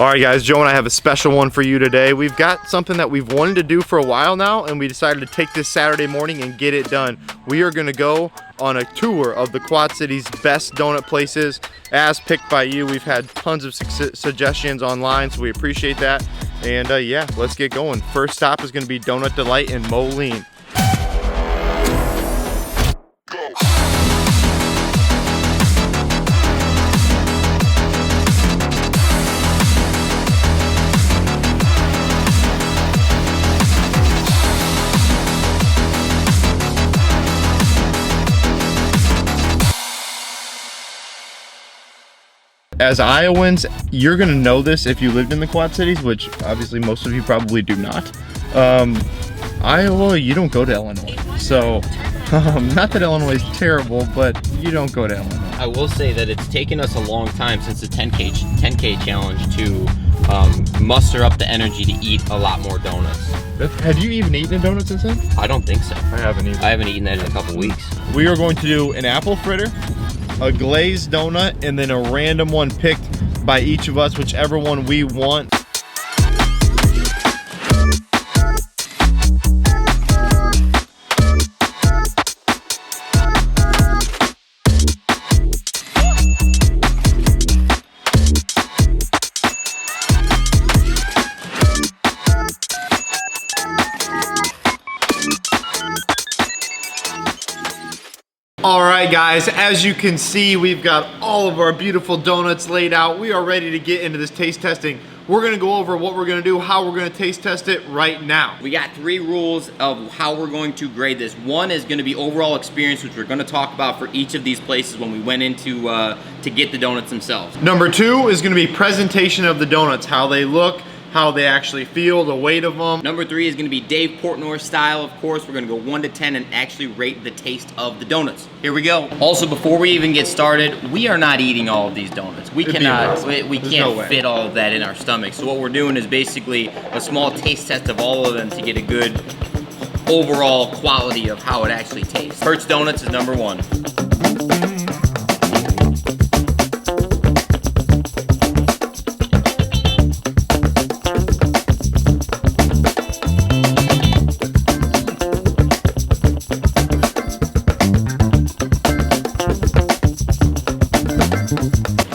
All right, guys, Joe and I have a special one for you today. We've got something that we've wanted to do for a while now, and we decided to take this Saturday morning and get it done. We are gonna go on a tour of the Quad City's best donut places as picked by you. We've had tons of suggestions online, so we appreciate that. And yeah, let's get going. First stop is gonna be Donut Delight in Moline. As Iowans, you're gonna know this if you lived in the Quad Cities, which obviously most of you probably do not. Iowa, you don't go to Illinois. So, not that Illinois is terrible, but you don't go to Illinois. I will say that it's taken us a long time since the 10K challenge to muster up the energy to eat a lot more donuts. Have you even eaten a donut since then? I don't think so. I haven't either. I haven't eaten that in a couple weeks. We are going to do an apple fritter, a glazed donut, and then a random one picked by each of us, whichever one we want. All right, guys, as you can see, we've got all of our beautiful donuts laid out. We are ready to get into this taste testing. We're gonna go over what we're gonna do, how we're gonna taste test it right now. We got 3 rules of how we're going to grade this. One is gonna be overall experience, which we're gonna talk about for each of these places when we went into to get the donuts themselves. Number 2 is gonna be presentation of the donuts, how they look, how they actually feel, the weight of them. Number 3 is gonna be Dave Portnoy style, of course. We're gonna go 1 to 10 and actually rate the taste of the donuts. Here we go. Also, before we even get started, we are not eating all of these donuts. We cannot, we can't fit all of that in our stomachs. So what we're doing is basically a small taste test of all of them to get a good overall quality of how it actually tastes. Hertz Donuts is number 1.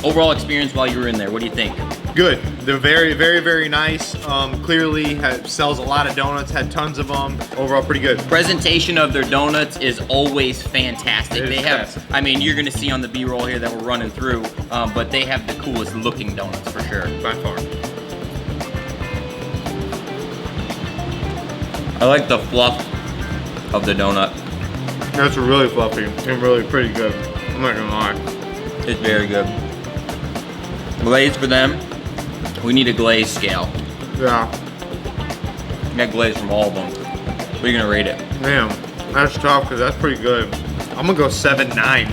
Overall experience while you were in there, what do you think? Good. They're very, very, very nice. Clearly sells a lot of donuts, had tons of them. Overall, pretty good. Presentation of their donuts is always fantastic. They have, I mean, you're gonna see on the B-roll here that we're running through, but they have the coolest looking donuts for sure. By far. I like the fluff of the donut. That's really fluffy and really pretty good. I'm not gonna lie. It's very good. Glaze for them, we need a glaze scale. Yeah. Get glaze from all of them. What are you gonna rate it? Man, that's tough because that's pretty good. I'm gonna go 7.9.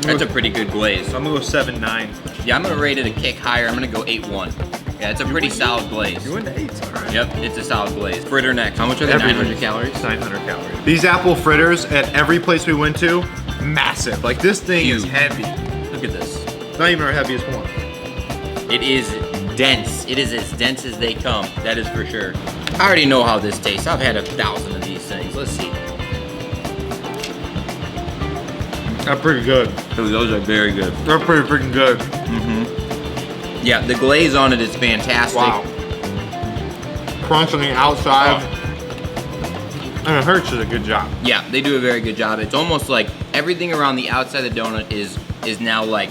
That's a pretty good glaze. I'm gonna go 7.9. Yeah, I'm gonna rate it a kick higher. I'm gonna go 8.1. Yeah, it's a pretty solid glaze. You went to 8s, all right. Yep, it's a solid glaze. Fritter next. How much are they? 900 calories? 900 calories. These apple fritters at every place we went to, massive. Like this thing is Huge. heavy. Look at this. Not even our heaviest one. It is dense. It is as dense as they come. That is for sure. I already know how this tastes. I've had 1,000 of these things. Let's see. That's pretty good. Those are very good. They're pretty freaking good. Yeah, the glaze on it is fantastic. Wow. Crunch on the outside. And it Hertz does a good job. Yeah, they do a very good job. It's almost like everything around the outside of the donut is now like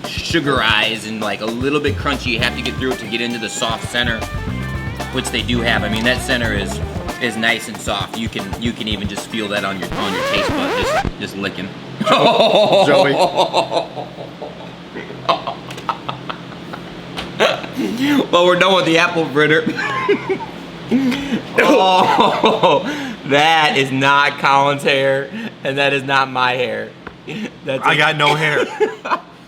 sugarized and like a little bit crunchy. You have to get through it to get into the soft center, which they do have. I mean, that center is nice and soft. You can even just feel that on your taste bud, just licking. Joey. Well, we're done with the apple fritter. Oh, that is not Colin's hair, and that is not my hair. I got no hair.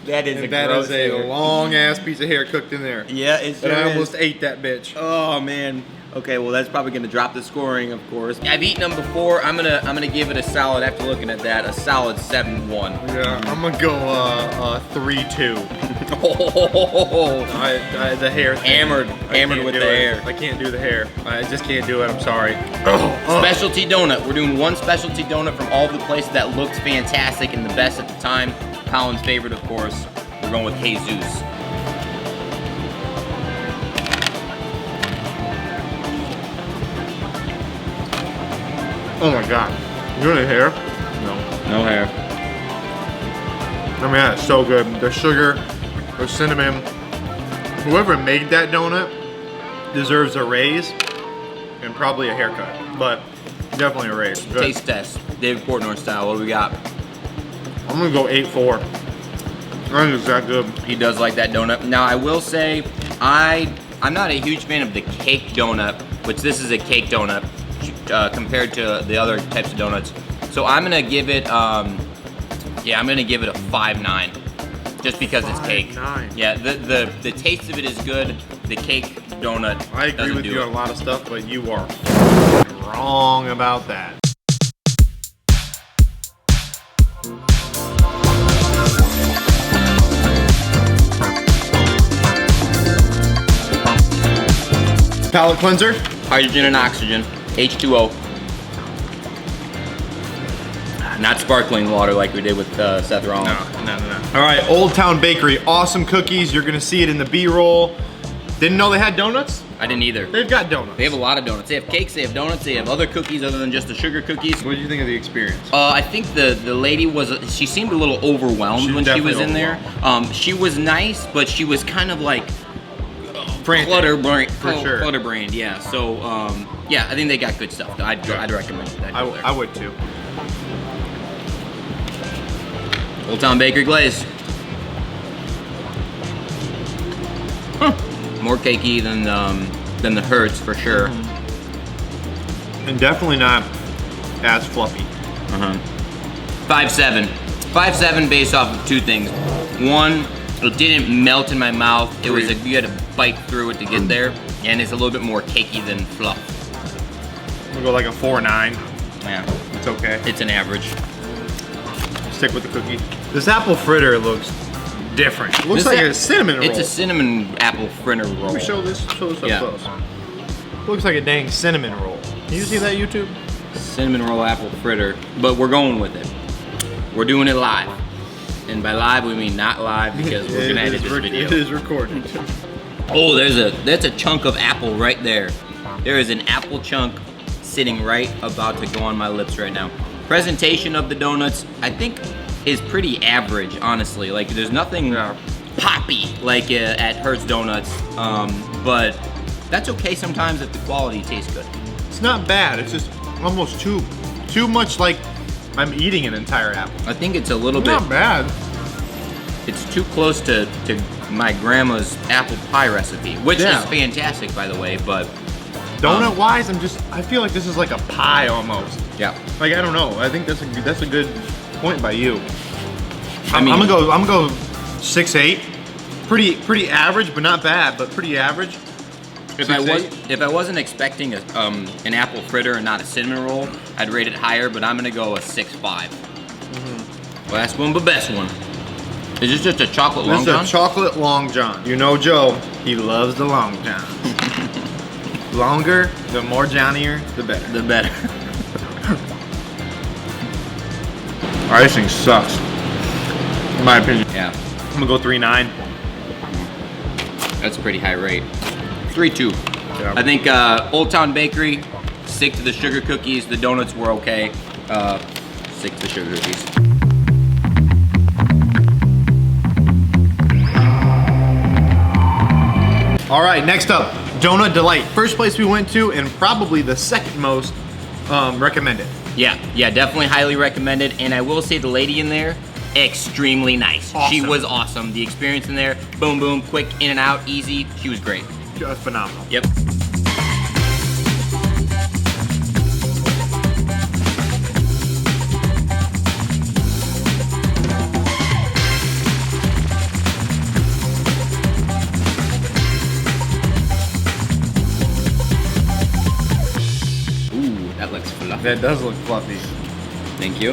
That is a long ass piece of hair cooked in there. Yeah, it's And I almost ate that bitch. Oh man. Okay, well that's probably gonna drop the scoring, of course. I've eaten them before. I'm gonna give it a solid. After looking at that, a solid 7-1. Yeah, I'm gonna go 3-2. Oh, The hair thing. hammered with the hair. I can't do the hair. I just can't do it. I'm sorry. Specialty donut. We're doing one specialty donut from all the places that looked fantastic and the best at the time. Colin's favorite, of course. We're going with Jesus. Oh my god. You want the hair? No. No hair. I mean, that's so good. The sugar, the cinnamon. Whoever made that donut deserves a raise and probably a haircut. But definitely a raise. Good. Taste test. David Portnoy style. What do we got? I'm gonna go 8-4. I think it's that good. He does like that donut. Now, I will say, I'm not a huge fan of the cake donut, which this is a cake donut compared to the other types of donuts. So I'm gonna give it, I'm gonna give it a 5-9, just because it's cake. 5-9. Yeah, the taste of it is good. The cake donut. I agree doesn't with do you it. on a lot of stuff, but you are wrong about that. Palate cleanser. Hydrogen and oxygen, H2O. Not sparkling water like we did with Seth Rollins. No. All right, Old Town Bakery, awesome cookies. You're gonna see it in the B-roll. Didn't know they had donuts? I didn't either. They've got donuts. They have a lot of donuts. They have cakes, they have donuts, they have other cookies other than just the sugar cookies. What did you think of the experience? I think the lady she seemed a little overwhelmed when she was in there. She was nice, but she was kind of like clutterbrained, yeah. So, yeah, I think they got good stuff. I'd recommend that. I would too. Old Town Bakery glazed. More cakey than the Hertz for sure. And definitely not as fluffy. 5-7. 5-7 based off of two things. One, it didn't melt in my mouth. It was you had to bite through it to get there, and it's a little bit more cakey than fluff. We'll go like a 4-9. Yeah, It's okay. it's an average. Stick with the cookie. This apple fritter looks different. It looks like a cinnamon roll. It's a cinnamon apple fritter roll. Let me show this up close. Looks like a dang cinnamon roll. Can you see that, YouTube? Cinnamon roll apple fritter, but we're going with it. We're doing it live. And by live, we mean not live because we're gonna edit this video. It is recorded. Oh, that's a chunk of apple right there. There is an apple chunk sitting right about to go on my lips right now. Presentation of the donuts, I think, is pretty average, honestly. Like, there's nothing poppy like at Hertz Donuts, but that's okay sometimes if the quality tastes good. It's not bad. It's just almost too much like I'm eating an entire apple. I think it's a little Not bad. It's too close to my grandma's apple pie recipe, which is fantastic, by the way, but donut wise, I feel like this is like a pie almost. yeah. Like, I don't know. I think that's a good point by you. I mean, I'm gonna go 6-8. Pretty average, but not bad, but pretty average. If I wasn't expecting an apple fritter and not a cinnamon roll, I'd rate it higher, but I'm gonna go a 6.5. Last one, but best one. Is this just a chocolate long john? It's a chocolate long john. You know Joe, he loves the long john. Longer, the more Johnnier, the better. The better. Alright, this thing sucks. In my opinion. Yeah, I'm gonna go 3.9. that's a pretty high rate. 3.2. Yeah. I think Old Town Bakery, stick to the sugar cookies. The donuts were okay. Stick to the sugar cookies. All right, next up, Donut Delight. First place we went to, and probably the second most recommended. Yeah, definitely highly recommended. And I will say the lady in there, extremely nice. Awesome. She was awesome. The experience in there, boom, boom, quick, in and out, easy. She was great. Just phenomenal. Yep. That looks fluffy. That does look fluffy. Thank you.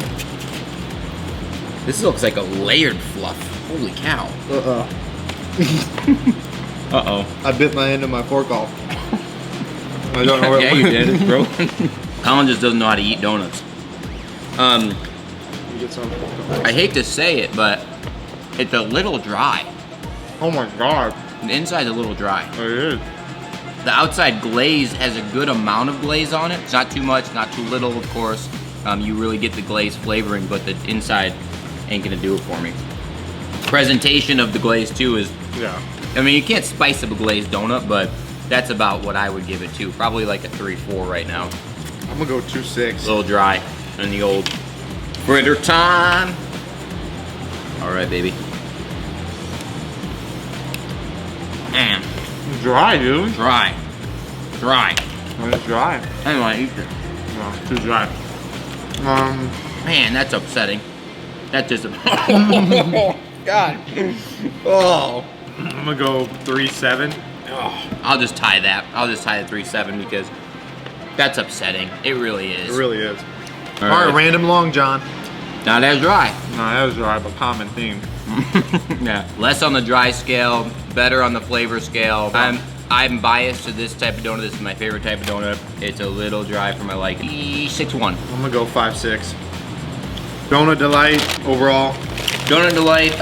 This looks like a layered fluff. Holy cow. Uh-oh. I bit my end of my fork off. I don't know where Yeah, it you went. did. It's broken. Colin just doesn't know how to eat donuts. Get some. I hate to say it, but it's a little dry. Oh my god. The inside's a little dry. It is. The outside glaze has a good amount of glaze on it. It's not too much, not too little, of course. You really get the glaze flavoring, but the inside ain't gonna do it for me. Presentation of the glaze too is, Yeah. I mean, you can't spice up a glazed donut, but that's about what I would give it to. Probably like a 3-4 right now. I'm gonna go 2.6. A little dry in the old Fritter time. All right, baby. Man, Dry, dude. dry. It's dry. I don't want to eat it. No, too dry. Man, that's upsetting. That's just God. Oh. I'm gonna go 3.7. I'll just tie that. I'll just tie the 3.7 because that's upsetting. It really is. It really is. All All right, right. random long john. Not as dry. No, that was dry, but common theme. Yeah. Less on the dry scale, better on the flavor scale. I'm biased to this type of donut. This is my favorite type of donut. It's a little dry for my liking. 6-1. I'm gonna go 5.6. Donut delight overall. Donut delight.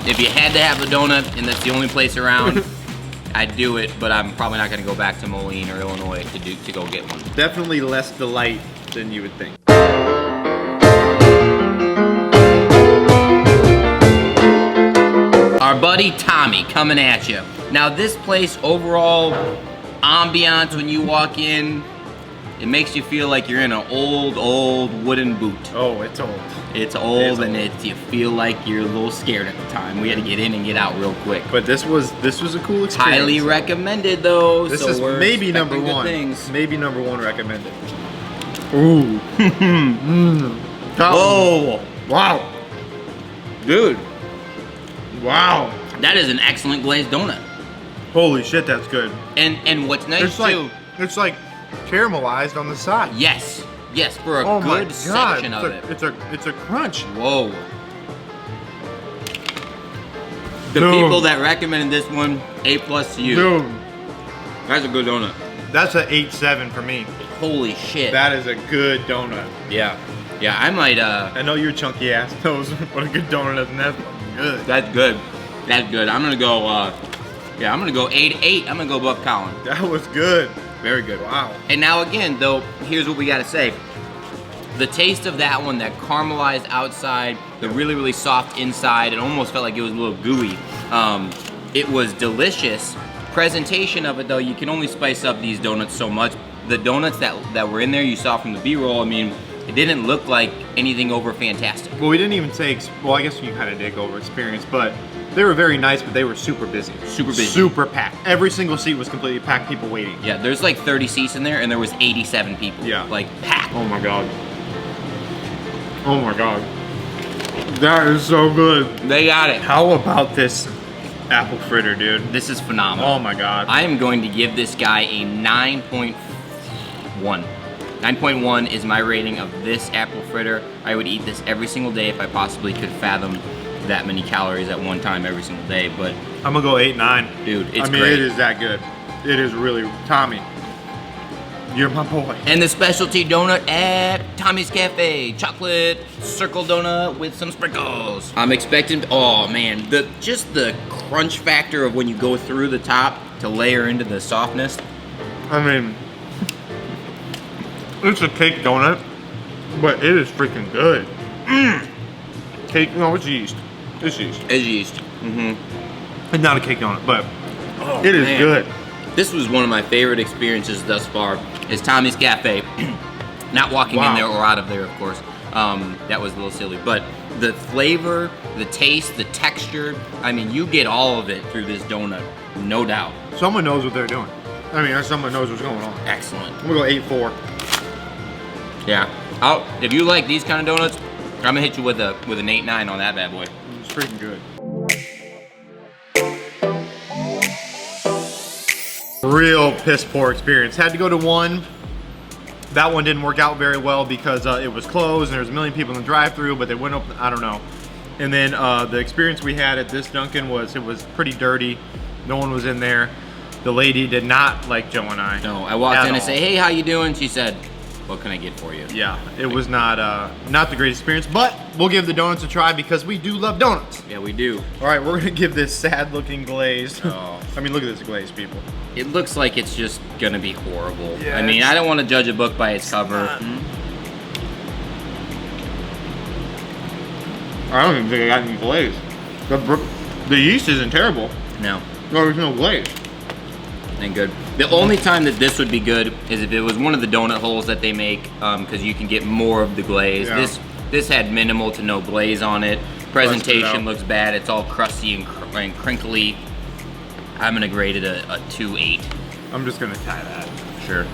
If you had to have a donut and that's the only place around, I'd do it. But I'm probably not gonna go back to Moline or Illinois to go get one. Definitely less delight than you would think. Our buddy Tommy coming at you. Now this place overall ambiance when you walk in, it makes you feel like you're in an old wooden boot. Oh, it's old. It's old It's and old. you feel like you're a little scared at the time. We had to get in and get out real quick. But this was a cool experience. Highly recommended though. This so is we're maybe expecting number good one. things. Maybe number one recommended. Ooh. Whoa, Wow. dude, Wow. that is an excellent glazed donut. Holy shit, that's good. And what's nice too. It's like caramelized on the side. Yes, for a Oh my good god. section of it. It's a crunch. Whoa. The Dude. people that recommended this one, A+ to you. Dude, That's a good donut. that's a 8.7 for me. Holy shit. That is a good donut. Yeah, I might, I know you're chunky ass nose, but a good donut isn't that fucking good. that's good. I'm gonna go, I'm gonna go 8-8. I'm gonna go above Colin. That was good. Very good. Wow. And now again, though, here's what we gotta say. The taste of that one, that caramelized outside, the really, really soft inside, it almost felt like it was a little gooey. It was delicious. Presentation of it, though, you can only spice up these donuts so much. The donuts that were in there, you saw from the B-roll, I mean, it didn't look like anything over fantastic. Well, we didn't even say, well, I guess you kind of did go over experience, but they were very nice, but they were super busy. Super busy. Super packed. Every single seat was completely packed, people waiting. Yeah, there's like 30 seats in there, and there was 87 people. Yeah. Like, packed. Oh my god. Oh my god. That is so good. They got it. How about this apple fritter, dude? This is phenomenal. Oh my god. I am going to give this guy a 9.1. 9.1 is my rating of this apple fritter. I would eat this every single day if I possibly could fathom that many calories at one time every single day, but I'm gonna go 8.9. dude, it's I mean, great. it is that good. It is really, Tommy, you're my boy. And the specialty donut at Tommy's Cafe, chocolate circle donut with some sprinkles. I'm expecting, oh man, just the crunch factor of when you go through the top to layer into the softness. I mean, it's a cake donut, but it is freaking good. Cake, no, it's yeast. It's yeast. It's yeast. It's not a cake donut, but it is man. good. This was one of my favorite experiences thus far, is Tommy's Cafe. Not walking in there or out of there, of course. That was a little silly, but the flavor, the taste, the texture, I mean, you get all of it through this donut, no doubt. Someone knows what they're doing. I mean, someone knows what's going on. Excellent. I'm gonna go 8.4. Yeah. If you like these kind of donuts, I'm gonna hit you with an 8.9 on that bad boy. It's freaking good. Real piss poor experience. Had to go to one. That one didn't work out very well because it was closed and there was a million people in the drive-thru, but they went open. I don't know. And then the experience we had at this Dunkin' was it was pretty dirty. No one was in there. The lady did not like Joe and I. No, I walked in and say, hey, how you doing? She said, what can I get for you? Yeah, it was not the greatest experience, but we'll give the donuts a try because we do love donuts. Yeah, we do. All right, we're gonna give this sad-looking glazed. Oh. I mean, look at this glazed, people. It looks like it's just gonna be horrible. Yeah, I mean, I don't want to judge a book by its cover. I don't even think I got any glaze. The yeast isn't terrible. No. No, there's no glaze. Ain't good. The only time that this would be good is if it was one of the donut holes that they make, because you can get more of the glaze. Yeah. This had minimal to no glaze on it. Presentation looks bad. It's all crusty and crinkly. I'm gonna grade it a 2.8. I'm just gonna tie that. Sure.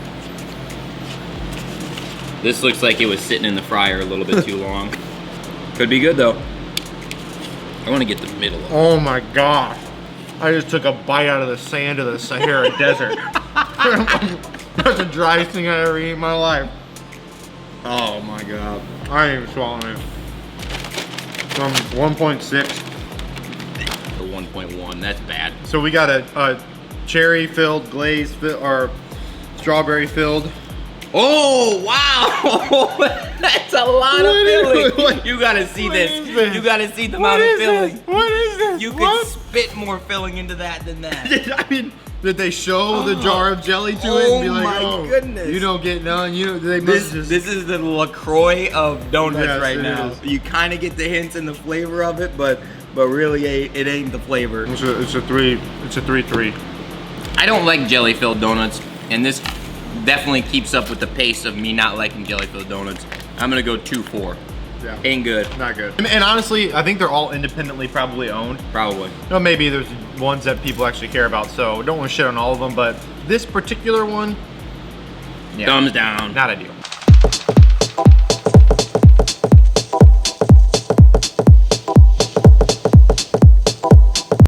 This looks like it was sitting in the fryer a little bit too long. Could be good though. I want to get the middle of it. Oh my gosh. I just took a bite out of the sand of the Sahara Desert. That's the driest thing I ever eat in my life. Oh my god. I ain't even swallowing it. 1.6. The 1.1, that's bad. So we got a cherry filled, glazed, or strawberry filled. Oh wow! That's a lot of filling. You gotta see this. You gotta see the amount of filling. What is this? You could spit more filling into that than that. I mean, did they show the jar of jelly to it and be like, my oh, goodness. you don't get none? They This must just... is the LaCroix of donuts Yes, right it now. is. You kind of get the hints and the flavor of it, but really it ain't the flavor. It's a 3-3. I don't like jelly-filled donuts, and this definitely keeps up with the pace of me not liking jelly-filled donuts. I'm gonna go 2.4. Yeah. Ain't good. Not good. And honestly, I think they're all independently probably owned. Probably. No, maybe there's ones that people actually care about, so don't want to shit on all of them, but this particular one, yeah, thumbs down. not ideal.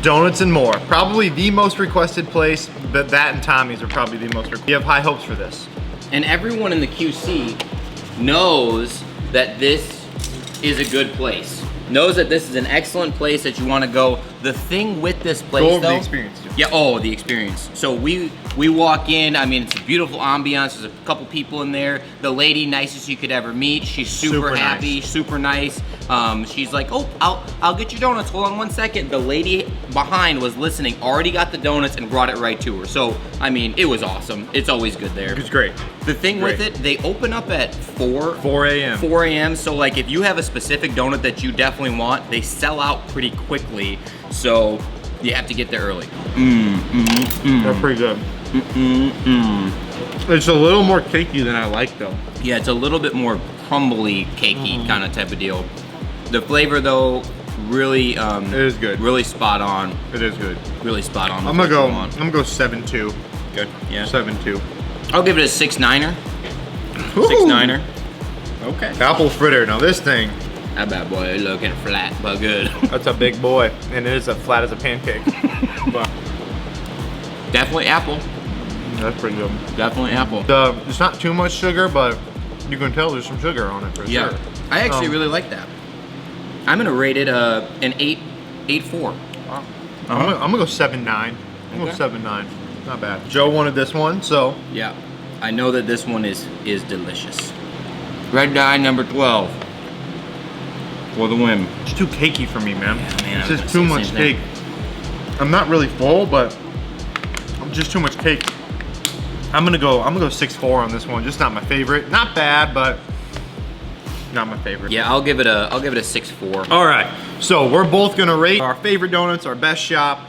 Donuts and More, probably the most requested place, but that and Tommy's are probably the most requested. You have high hopes for this. And everyone in the QC knows that this is a good place. Knows that this is an excellent place that you want to go. The thing with this place, Go over though, the experience. Too. Yeah, oh, the experience. So we walk in, I mean, it's a beautiful ambiance. There's a couple people in there. The lady, nicest you could ever meet. She's super happy, nice. Super nice. She's like, oh, I'll get your donuts. Hold on 1 second. The lady behind was listening, already got the donuts and brought it right to her. So, I mean, it was awesome. It's always good there. It's great. The thing with it, they open up at 4 a.m. 4 a.m. So like if you have a specific donut that you definitely want, they sell out pretty quickly. So you have to get there early. They're pretty good. It's a little more cakey than I like though. Yeah, it's a little bit more crumbly, cakey kind of type of deal. The flavor though, really it is good. Really spot on. It is good. Really spot on. I'm gonna go 7.2. Good. Yeah. 7.2. I'll give it a 6.9er. 6.9er. Okay. Apple fritter. Now this thing, That bad boy looking flat but good. that's a big boy, and it is as flat as a pancake. But Definitely apple. that's pretty good. Definitely apple. It's not too much sugar, but you can tell there's some sugar on it for Yeah, sure. I actually really like that. I'm gonna rate it an 8.4. Wow. I'm gonna go 7.9. I'm gonna go 7.9. Not bad. Joe wanted this one, so Yeah, I know that this one is delicious. Red dye number 12 for the win. it's too cakey for me, man. Yeah, man, I It's was just gonna too say the much same cake. I'm not really full, but I'm just too much cake. I'm gonna go 6.4 on this one. Just not my favorite. Not bad, but not my favorite. Yeah, I'll give it a 6.4. All right, so we're both gonna rate our favorite donuts, our best shop.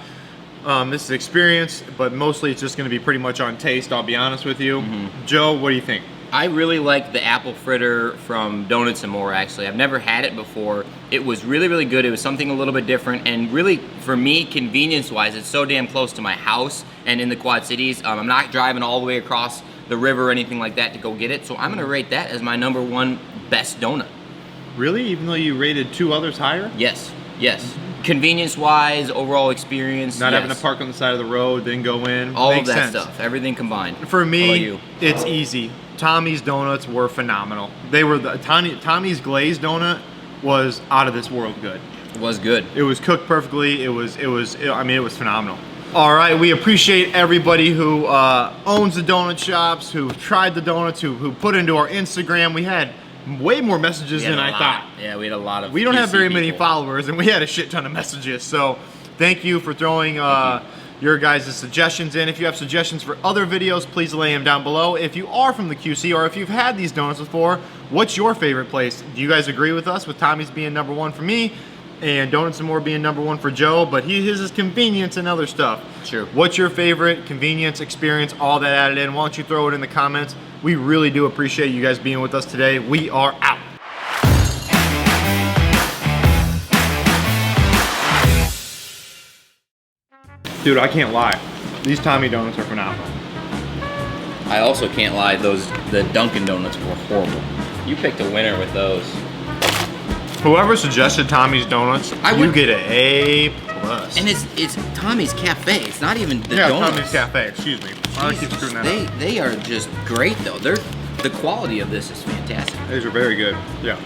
This is experience, but mostly it's just gonna be pretty much on taste, I'll be honest with you. Joe, what do you think? I really like the apple fritter from Donuts and More, actually. I've never had it before. It was really, really good. It was something a little bit different, and really, for me, convenience-wise, it's so damn close to my house and in the Quad Cities. I'm not driving all the way across the river or anything like that to go get it, so I'm gonna rate that as my number 1 best donut. Really? Even though you rated 2 others higher? Yes, yes. Convenience-wise, overall experience, Not yes. having to park on the side of the road, then go in. All Makes of that sense. stuff, everything combined. For How about me, you? it's easy. Tommy's donuts were phenomenal. They were Tommy's glazed donut was out of this world good. It was good. It was cooked perfectly. I mean, it was phenomenal. All right, we appreciate everybody who owns the donut shops, who tried the donuts, who put into our Instagram. We had way more messages than I thought. Yeah, we had a lot of. We don't have very people. many followers, and we had a shit ton of messages. So thank you for throwing your guys' suggestions in. If you have suggestions for other videos, please lay them down below. If you are from the QC, or if you've had these donuts before, what's your favorite place? Do you guys agree with us, with Tommy's being #1 for me, and Donuts and More being #1 for Joe, but his is convenience and other stuff? Sure. What's your favorite convenience, experience, all that added in? Why don't you throw it in the comments? We really do appreciate you guys being with us today. We are out. Dude, I can't lie. These Tommy donuts are phenomenal. I also can't lie, the Dunkin' Donuts were horrible. You picked a winner with those. Whoever suggested Tommy's Donuts, you get an A+. And it's Tommy's Cafe. It's not even the donuts. Tommy's Cafe, excuse me. I keep screwing that up. They are just great though. The quality of this is fantastic. These are very good. Yeah.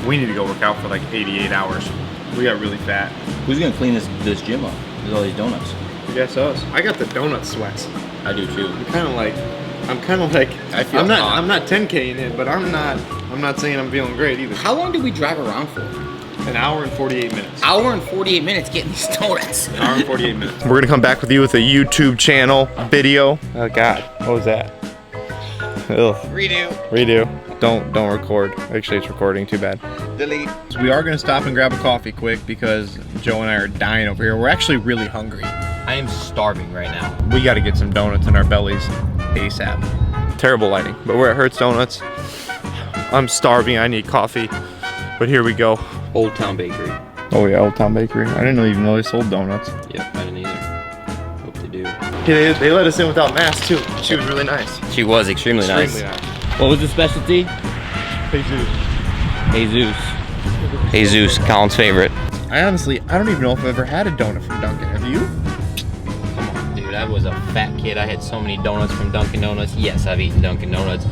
We need to go work out for like 88 hours. We got really fat. Who's gonna clean this gym up with all these donuts? I guess us. I got the donut sweats. I do too. I'm kind of like I feel I'm hot. not 10K-ing it, but I'm not saying I'm feeling great either. How long did we drive around for? An hour and 48 minutes. Hour and 48 minutes getting these donuts. An hour and 48 minutes. We're gonna come back with you with a YouTube channel video. Oh God, what was that? Ugh. Redo. Don't record. Actually, it's recording. Too bad. Delete. So we are gonna stop and grab a coffee quick because Joe and I are dying over here. We're actually really hungry. I am starving right now. We got to get some donuts in our bellies ASAP. Terrible lighting, but we're at Hertz Donuts. I'm starving. I need coffee, but here we go. Old Town Bakery. Oh yeah, Old Town Bakery. I didn't even know they sold donuts. Yep, I didn't either. Hope they do. Yeah, they let us in without masks too. She was really nice. She was extremely nice. What was the specialty? Jesus, Colin's favorite. I don't even know if I've ever had a donut from Dunkin'. Have you? Dude, I was a fat kid. I had so many donuts from Dunkin' Donuts. Yes, I've eaten Dunkin' Donuts.